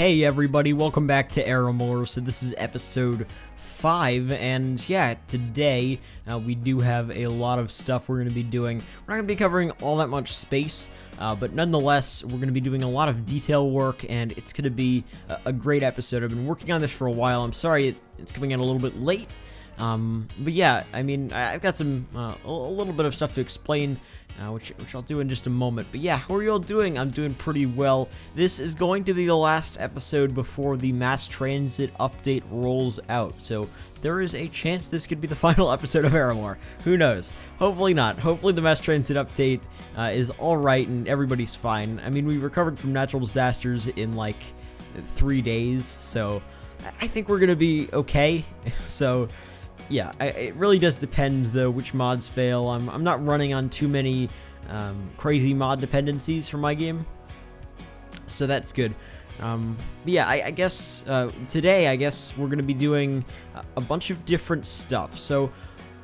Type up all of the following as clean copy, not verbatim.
Hey everybody, welcome back to Aramore. So this is episode 5, and yeah, today we do have a lot of stuff we're going to be doing. We're not going to be covering all that much space, but nonetheless, we're going to be doing a lot of detail work, and it's going to be a great episode. I've been working on this for a while. I'm sorry it's coming in a little bit late. But yeah, I mean, I've got some, a little bit of stuff to explain, which I'll do in just a moment. But yeah, how are you all doing? I'm doing pretty well. This is going to be the last episode before the mass transit update rolls out, so there is a chance this could be the final episode of Aramore. Who knows? Hopefully not. Hopefully the mass transit update is alright and everybody's fine. I mean, we recovered from natural disasters in like 3 days, so I think we're gonna be okay. So yeah, it really does depend though which mods fail. I'm not running on too many crazy mod dependencies for my game, so that's good. But yeah, I guess today we're gonna be doing a bunch of different stuff. So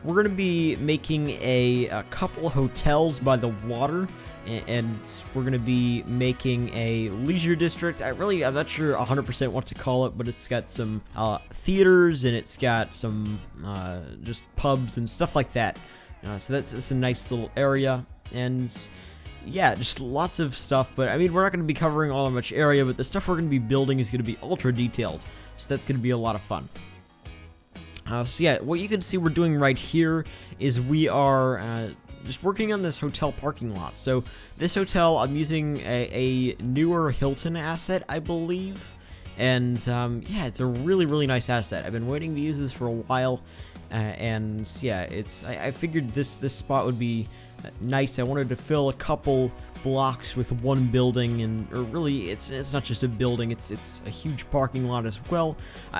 we're gonna be making a couple hotels by the water, and we're gonna be making a leisure district. I'm not sure 100% what to call it, but it's got some theaters, and it's got some just pubs and stuff like that. So that's a nice little area, and yeah, just lots of stuff. But I mean, we're not going to be covering all that much area, but the stuff we're going to be building is going to be ultra detailed, so that's going to be a lot of fun. So yeah, what you can see we're doing right here is we are just working on this hotel parking lot. So this hotel, I'm using a newer Hilton asset, I believe, and yeah, it's a really nice asset. I've been waiting to use this for a while, and yeah, I figured this spot would be nice. I wanted to fill a couple blocks with one building, and or really it's not just a building, it's a huge parking lot as well.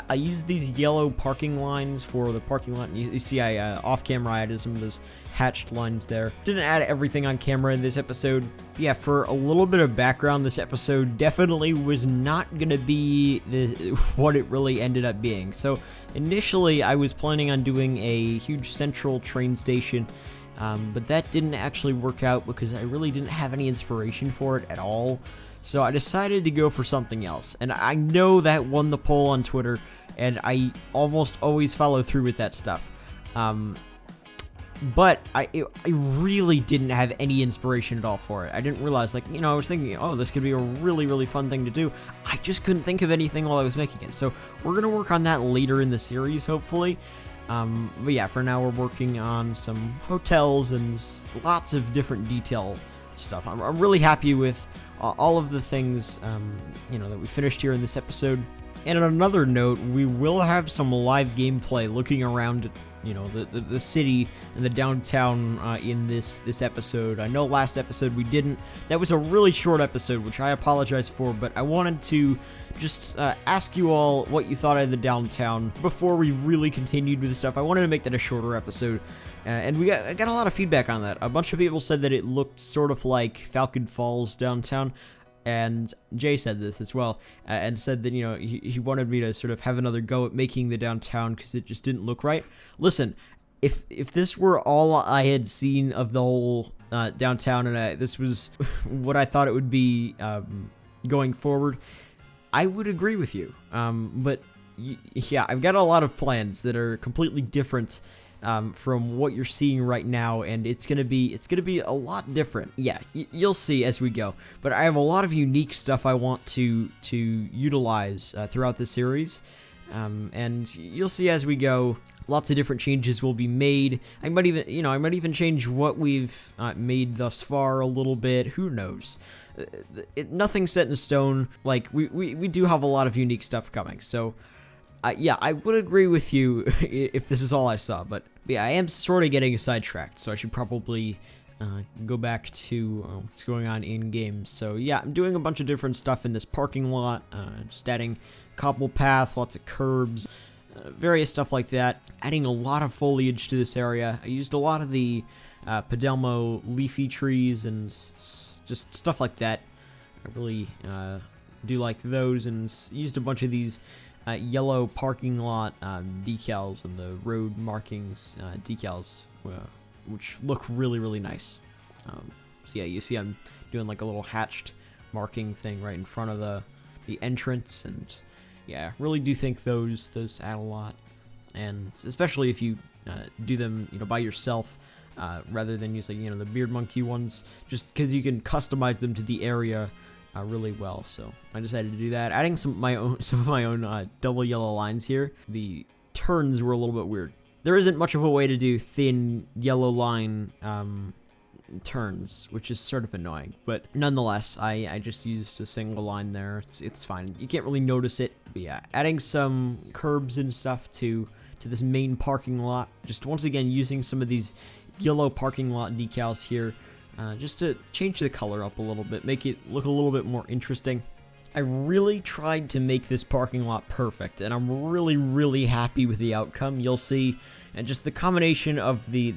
I used these yellow parking lines for the parking lot. You see I off camera I added some of those hatched lines there. Didn't add everything on camera in this episode. Yeah, for a little bit of background, this episode definitely was not gonna be what it really ended up being. So initially I was planning on doing a huge central train station, but that didn't actually work out because I really didn't have any inspiration for it at all. So I decided to go for something else. And I know that won the poll on Twitter, and I almost always follow through with that stuff. But I really didn't have any inspiration at all for it. I didn't realize, like, I was thinking, oh, this could be a really fun thing to do. I just couldn't think of anything while I was making it. So we're going to work on that later in the series, hopefully. But yeah, for now we're working on some hotels and lots of different detail stuff. I'm really happy with all of the things, that we finished here in this episode. And on another note, we will have some live gameplay looking around, the city and the downtown in this episode. I know last episode we didn't. That was a really short episode, which I apologize for, but I wanted to just ask you all what you thought of the downtown before we really continued with the stuff. I wanted to make that a shorter episode, and I got a lot of feedback on that. A bunch of people said that it looked sort of like Falcon Falls downtown, and Jay said this as well, and said that, he wanted me to sort of have another go at making the downtown because it just didn't look right. Listen, if this were all I had seen of the whole downtown, and this was what I thought it would be going forward, I would agree with you. But yeah, I've got a lot of plans that are completely different from what you're seeing right now, and it's gonna be a lot different. Yeah, you'll see as we go. But I have a lot of unique stuff I want to utilize throughout the series, and you'll see as we go. Lots of different changes will be made. I might even change what we've made thus far a little bit. Who knows? Nothing's set in stone. Like we do have a lot of unique stuff coming. So. Yeah, I would agree with you if this is all I saw, but yeah, I am sort of getting sidetracked, so I should probably go back to what's going on in games. So yeah, I'm doing a bunch of different stuff in this parking lot, just adding cobble path, lots of curbs, various stuff like that, adding a lot of foliage to this area. I used a lot of the Padelmo leafy trees and just stuff like that. I really do like those, and used a bunch of these yellow parking lot decals and the road markings decals, which look really nice. So yeah, you see I'm doing like a little hatched marking thing right in front of the the entrance, and yeah, really do think those add a lot, and especially if you do them, by yourself, rather than using, the Beard Monkey ones, just because you can customize them to the area really well. So I decided to do that, adding some of my own double yellow lines here. The turns were a little bit weird. There isn't much of a way to do thin yellow line turns, which is sort of annoying, but nonetheless, I just used a single line there. It's fine. You can't really notice it. But yeah, adding some curbs and stuff to this main parking lot. Just once again using some of these yellow parking lot decals here, just to change the color up a little bit, make it look a little bit more interesting. I really tried to make this parking lot perfect, and I'm really, really happy with the outcome. You'll see, and just the combination of the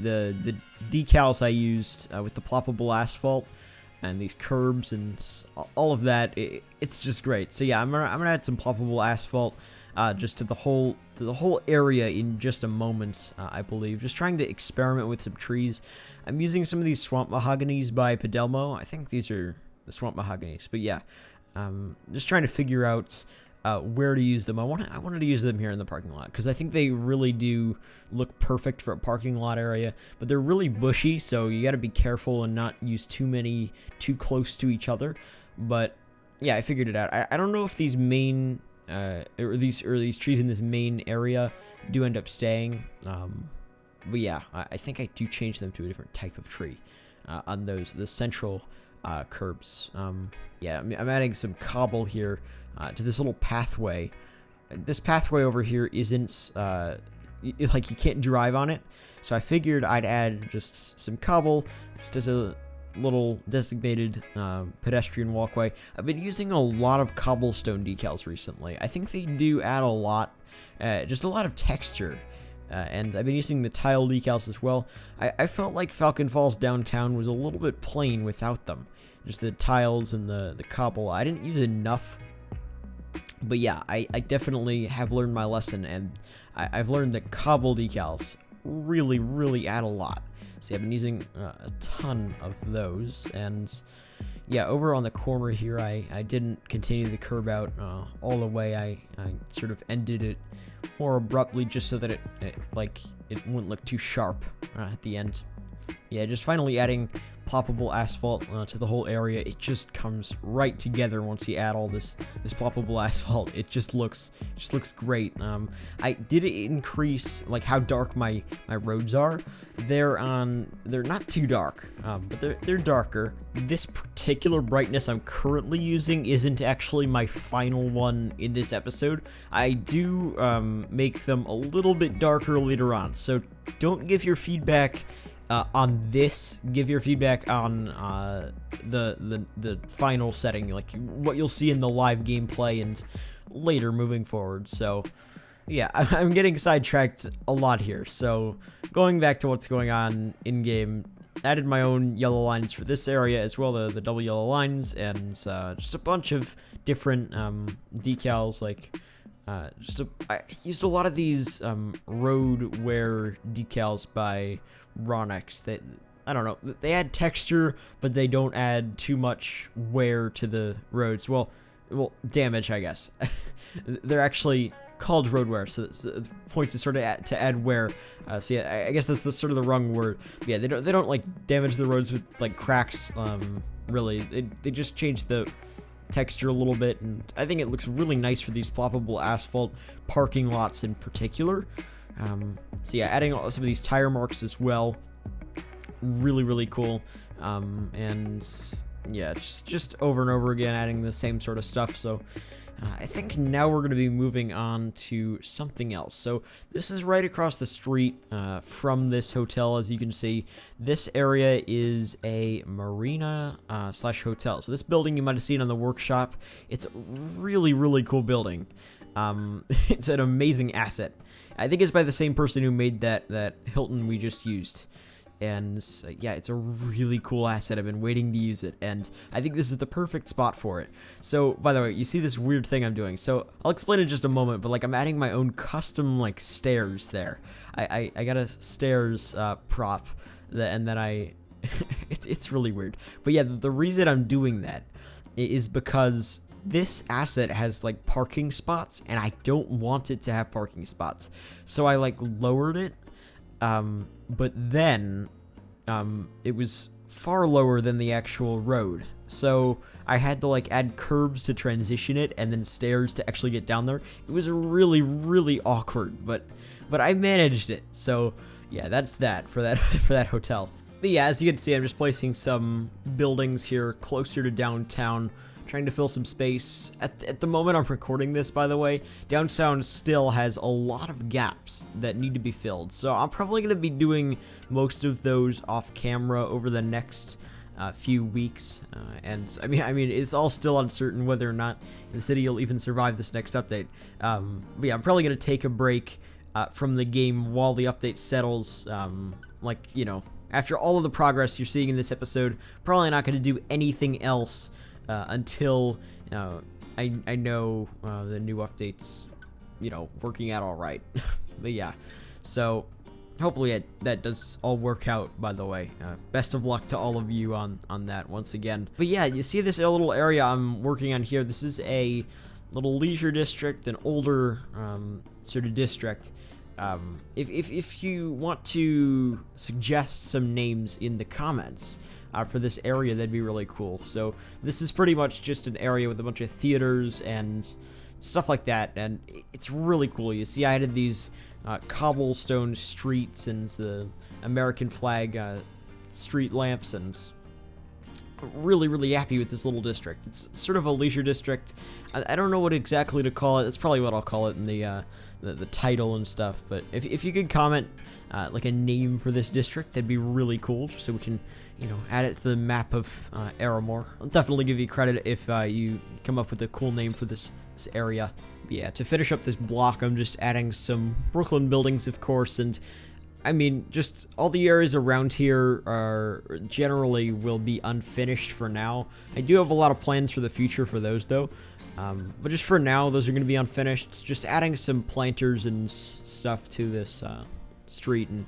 decals I used with the ploppable asphalt and these curbs and all of that, it's just great. So yeah, I'm gonna add some ploppable asphalt just to the whole area in just a moment, I believe. Just trying to experiment with some trees. I'm using some of these swamp mahoganies by Padelmo. I think these are the swamp mahoganies, but yeah. Just trying to figure out where to use them. I wanted to use them here in the parking lot because I think they really do look perfect for a parking lot area, but they're really bushy, so you got to be careful and not use too close to each other. But yeah, I figured it out. I don't know if these main or these trees in this main area do end up staying, but yeah, I think I do change them to a different type of tree on the central curbs. Yeah, I'm adding some cobble here to this little pathway. This pathway over here isn't like you can't drive on it, so I figured I'd add just some cobble just as a little designated pedestrian walkway. I've been using a lot of cobblestone decals recently. I think they do add a lot, just a lot of texture. And I've been using the tile decals as well. I felt like Falcon Falls downtown was a little bit plain without them. Just the tiles and the cobble. I didn't use enough. But yeah, I definitely have learned my lesson, and I've learned that cobble decals really, really add a lot. See, I've been using a ton of those, and yeah, over on the corner here, I didn't continue the curb out all the way. I sort of ended it more abruptly just so that it wouldn't look too sharp at the end. Yeah, just finally adding ploppable asphalt to the whole area. It just comes right together once you add all this ploppable asphalt. It just looks great. I did increase like how dark my roads are. They're not too dark, but they're darker. This particular brightness I'm currently using isn't actually my final one in this episode. I do make them a little bit darker later on, so don't give your feedback on this. Give your feedback on the final setting, like what you'll see in the live gameplay and later moving forward. So yeah, I'm getting sidetracked a lot here. So going back to what's going on in game, added my own yellow lines for this area as well, the double yellow lines, and just a bunch of different decals. Like I used a lot of these road wear decals by Ronix. That, I don't know, they add texture, but they don't add too much wear to the roads. Well, damage, I guess. They're actually called road wear, so the point is sort of to add wear. So yeah, I guess that's sort of the wrong word. But yeah, they don't like damage the roads with like cracks. Really, they just change the texture a little bit, and I think it looks really nice for these ploppable asphalt parking lots in particular. So yeah, adding some of these tire marks as well, really, really cool. And yeah, just over and over again adding the same sort of stuff. So I think now we're going to be moving on to something else. So this is right across the street from this hotel. As you can see, this area is a marina slash hotel. So this building you might have seen on the workshop. It's a really, really cool building. It's an amazing asset. I think it's by the same person who made that Hilton we just used. And yeah, it's a really cool asset. I've been waiting to use it, and I think this is the perfect spot for it. So, by the way, you see this weird thing I'm doing. So, I'll explain in just a moment, but like I'm adding my own custom like stairs there. I got a stairs prop, and then it's really weird. But yeah, the reason I'm doing that is because this asset has like parking spots, and I don't want it to have parking spots. So I like lowered it, but then it was far lower than the actual road. So I had to like add curbs to transition it and then stairs to actually get down there. It was really, really awkward, but I managed it. So yeah, that's that for that for that hotel. But yeah, as you can see, I'm just placing some buildings here closer to downtown, trying to fill some space. At the moment I'm recording this, by the way, downtown still has a lot of gaps that need to be filled. So I'm probably going to be doing most of those off camera over the next few weeks. And I mean, it's all still uncertain whether or not the city will even survive this next update. But yeah, I'm probably going to take a break from the game while the update settles. Like, you know, after all of the progress you're seeing in this episode, probably not going to do anything else until I know the new update's, you know, working out all right. But yeah, so hopefully that does all work out, by the way. Best of luck to all of you on that once again. But yeah, you see this little area I'm working on here. This is a little leisure district, an older sort of district. If you want to suggest some names in the comments for this area, that'd be really cool. So this is pretty much just an area with a bunch of theaters and stuff like that, and it's really cool. You see I added these cobblestone streets and the American flag street lamps, and really, really happy with this little district. It's sort of a leisure district. I don't know what exactly to call it. That's probably what I'll call it in the title and stuff. But if you could comment like a name for this district, that'd be really cool, so we can, you know, add it to the map of Aramore. I'll definitely give you credit if you come up with a cool name for this area. But yeah, to finish up this block, I'm just adding some Brooklyn buildings, of course, and I mean, just all the areas around here are generally will be unfinished for now. I do have a lot of plans for the future for those, though. But just for now, those are going to be unfinished. Just adding some planters and stuff to this street and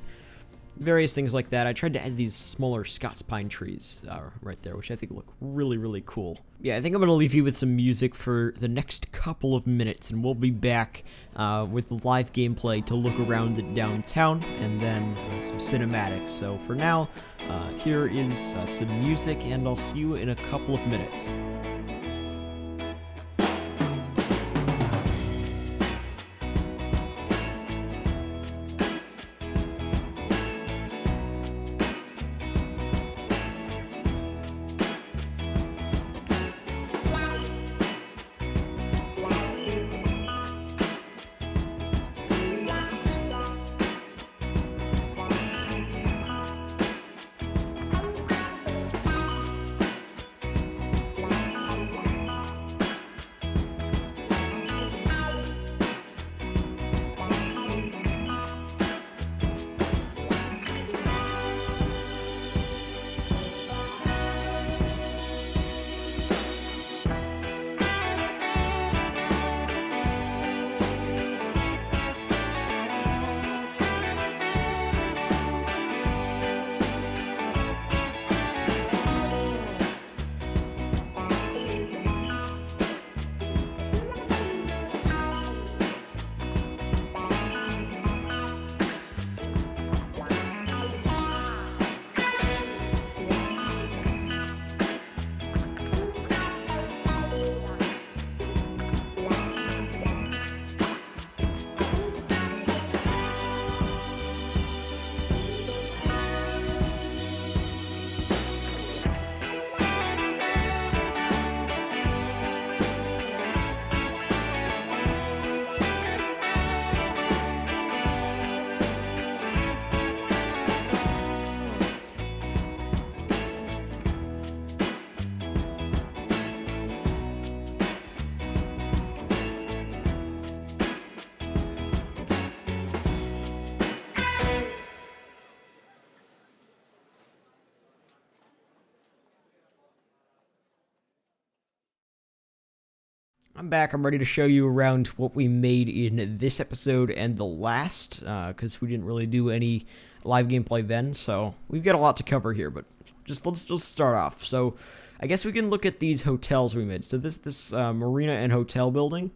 various things like that. I tried to add these smaller Scots pine trees right there, which I think look really, really cool. Yeah, I think I'm going to leave you with some music for the next couple of minutes, and we'll be back with live gameplay to look around at downtown, and then some cinematics. So for now, here is some music, and I'll see you in a couple of minutes. I'm back. I'm ready to show you around what we made in this episode and the last, because we didn't really do any live gameplay then, so we've got a lot to cover here, but let's just start off. So I guess we can look at these hotels we made. So this marina and hotel building,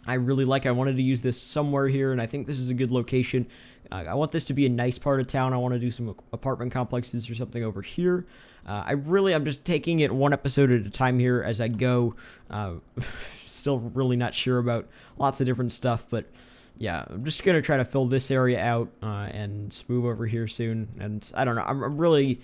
I really like. I wanted to use this somewhere here, and I think this is a good location. I want this to be a nice part of town. I want to do some apartment complexes or something over here. I'm just taking it one episode at a time here as I go. Still really not sure about lots of different stuff, but yeah, I'm just going to try to fill this area out and move over here soon. And I don't know, I'm really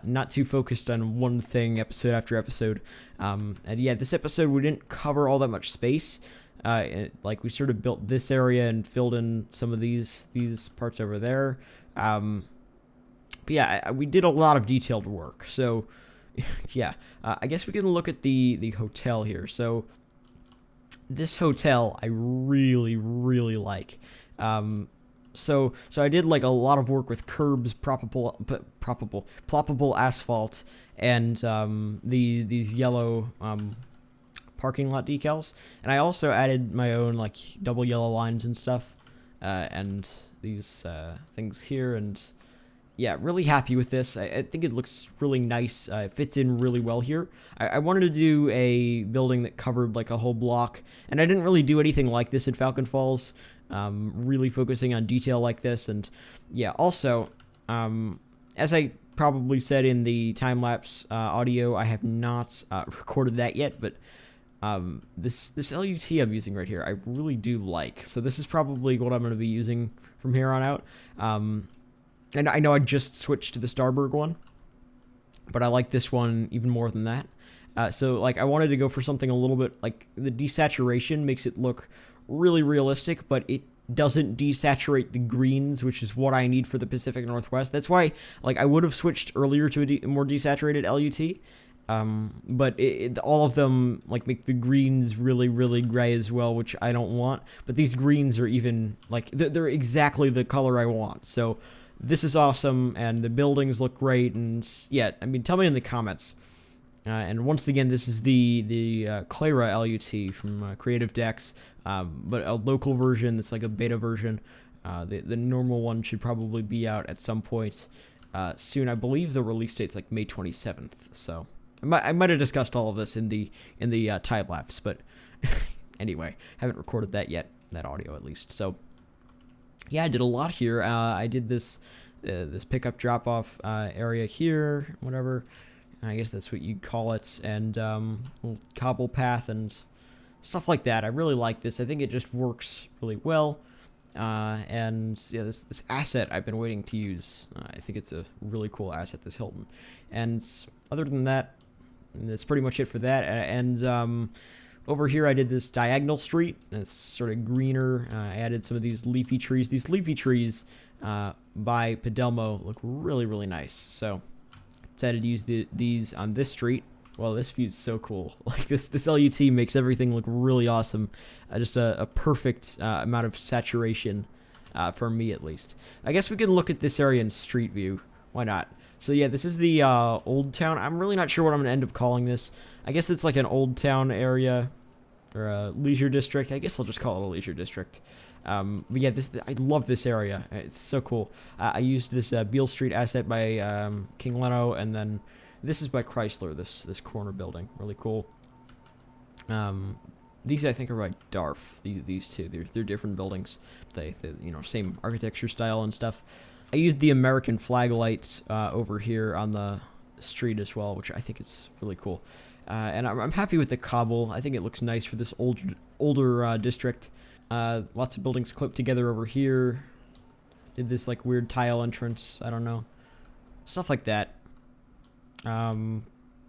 not too focused on one thing episode after episode. And yeah, this episode we didn't cover all that much space. Like we sort of built this area and filled in some of these parts over there. But yeah, we did a lot of detailed work. So yeah, I guess we can look at the hotel here. So this hotel I really like. So I did like a lot of work with curbs, ploppable asphalt, and these yellow parking lot decals, and I also added my own like double yellow lines and stuff, and these things here, and yeah, really happy with this. I think it looks really nice. It fits in really well here. I wanted to do a building that covered like a whole block, and I didn't really do anything like this in Falcon Falls, really focusing on detail like this. And yeah, also, as I probably said in the time-lapse audio, I have not recorded that yet, but this LUT I'm using right here, I really do like. So this is probably what I'm going to be using from here on out. And I know I just switched to the Starburg one, but I like this one even more than that. So like I wanted to go for something a little bit like the desaturation makes it look really realistic, but it doesn't desaturate the greens, which is what I need for the Pacific Northwest. That's why like I would have switched earlier to a more desaturated LUT. But all of them like make the greens really gray as well, which I don't want. But these greens are even like they're exactly the color I want. So this is awesome, and the buildings look great. And yeah, I mean, tell me in the comments. And once again, this is the Clara LUT from Creative Decks, but a local version. It's like a beta version. The normal one should probably be out at some point soon. I believe the release date's like May 27th. So I might have discussed all of this in the time lapse, but anyway, haven't recorded that yet, that audio at least. So yeah, I did a lot here. I did this pickup drop-off area here, whatever. I guess that's what you'd call it, and little cobble path and stuff like that. I really like this. I think it just works really well. And yeah, this asset I've been waiting to use. I think it's a really cool asset, this Hilton. And other than that, that's pretty much it for that. And over here I did this diagonal street. It's sort of greener. I added some of these leafy trees. These leafy trees by Padelmo look really nice. So decided to use these on this street. Well, this view is so cool. Like this LUT makes everything look really awesome. Just a perfect amount of saturation for me at least. I guess we can look at this area in street view. Why not? So yeah, this is the Old Town. I'm really not sure what I'm going to end up calling this. I guess it's like an Old Town area or a leisure district. I guess I'll just call it a leisure district. But yeah, I love this area. It's so cool. I used this Beale Street asset by King Leno, and then this is by Chrysler, this corner building. Really cool. These I think are by Darf. These two, they're different buildings. They same architecture style and stuff. I used the American flag lights over here on the street as well, which I think is really cool. And I'm happy with the cobble. I think it looks nice for this older district. Lots of buildings clipped together over here. Did this like weird tile entrance. I don't know. Stuff like that.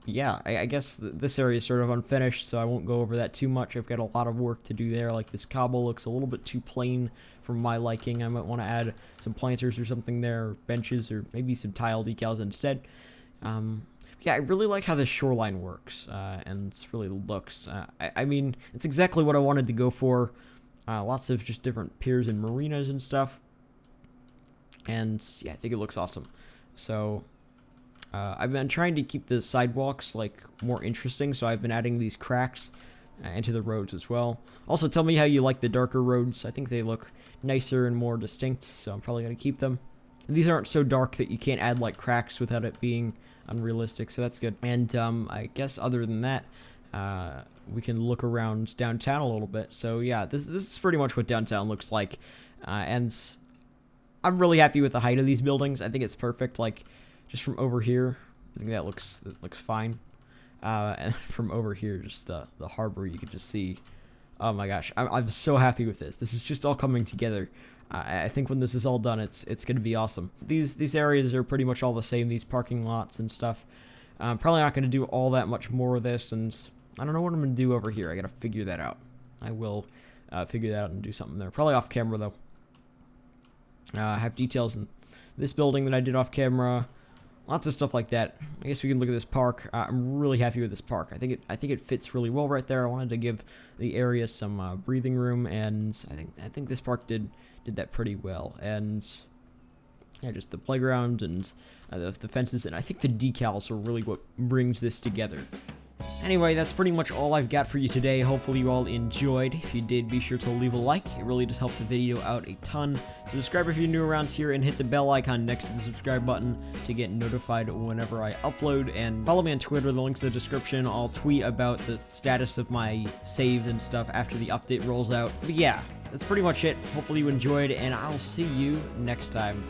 Yeah, I guess this area is sort of unfinished, so I won't go over that too much. I've got a lot of work to do there. Like this cobble looks a little bit too plain for my liking. I might want to add some planters or something there, or benches, or maybe some tile decals instead. Yeah, I really like how this shoreline works, and it really looks. I mean, it's exactly what I wanted to go for. Lots of just different piers and marinas and stuff. And yeah, I think it looks awesome. So I've been trying to keep the sidewalks like more interesting, so I've been adding these cracks into the roads as well. Also, tell me how you like the darker roads. I think they look nicer and more distinct, so I'm probably going to keep them. And these aren't so dark that you can't add like cracks without it being unrealistic, so that's good. And I guess other than that, we can look around downtown a little bit. So yeah, this is pretty much what downtown looks like, and I'm really happy with the height of these buildings. I think it's perfect. Like just from over here, I think that looks fine. And from over here, just the harbor, you can just see. Oh my gosh, I'm so happy with this. This is just all coming together. I think when this is all done, it's gonna be awesome. These areas are pretty much all the same. These parking lots and stuff. I'm probably not gonna do all that much more of this, and I don't know what I'm gonna do over here. I gotta figure that out. I will figure that out and do something there. Probably off camera though. I have details in this building that I did off camera. Lots of stuff like that. I guess we can look at this park. I'm really happy with this park. I think it fits really well right there. I wanted to give the area some breathing room, and I think this park did that pretty well. And yeah, just the playground and the fences, and I think the decals are really what brings this together. Anyway, that's pretty much all I've got for you today. Hopefully you all enjoyed. If you did, be sure to leave a like. It really does help the video out a ton. Subscribe if you're new around here, and hit the bell icon next to the subscribe button to get notified whenever I upload. And follow me on Twitter. The link's in the description. I'll tweet about the status of my save and stuff after the update rolls out. But yeah, that's pretty much it. Hopefully you enjoyed, and I'll see you next time.